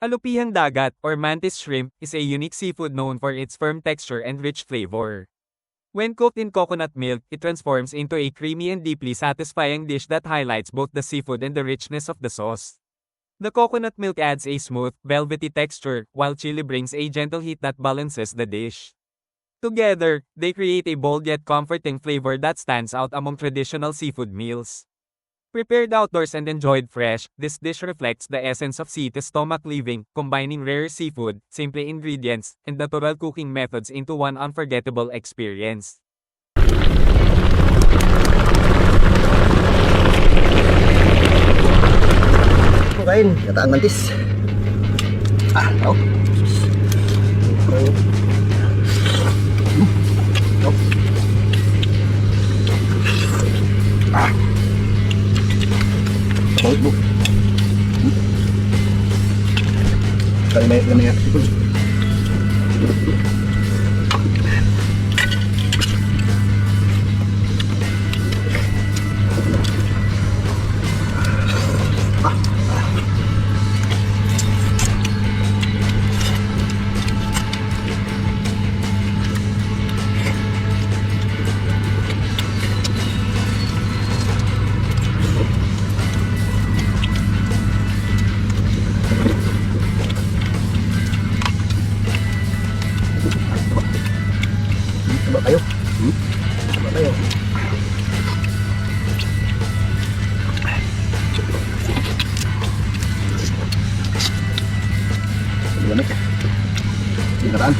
Alupihang Dagat, or Mantis shrimp, is a unique seafood known for its firm texture and rich flavor. When cooked in coconut milk, it transforms into a creamy and deeply satisfying dish that highlights both the seafood and the richness of the sauce. The coconut milk adds a smooth, velvety texture, while chili brings a gentle heat that balances the dish. Together, they create a bold yet comforting flavor that stands out among traditional seafood meals. Prepared outdoors and enjoyed fresh, this dish reflects the essence of sea-to-stomach living, combining rare seafood, simple ingredients, and natural cooking methods into one unforgettable experience. Kain, Ginataang Mantis. Oh. Baut bu. Kali may sipon. Coba kayo. Coba kayo. Lamig. Ginataang.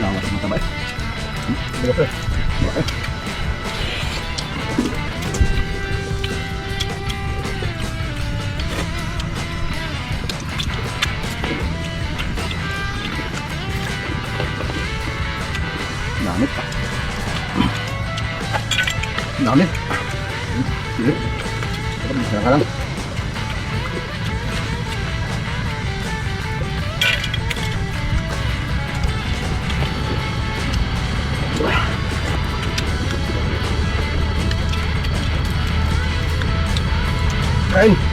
Lawas mataba eh. Bigas eh. Okay. Dami pa. Dami. Sige. Bisa ka lang. Kain.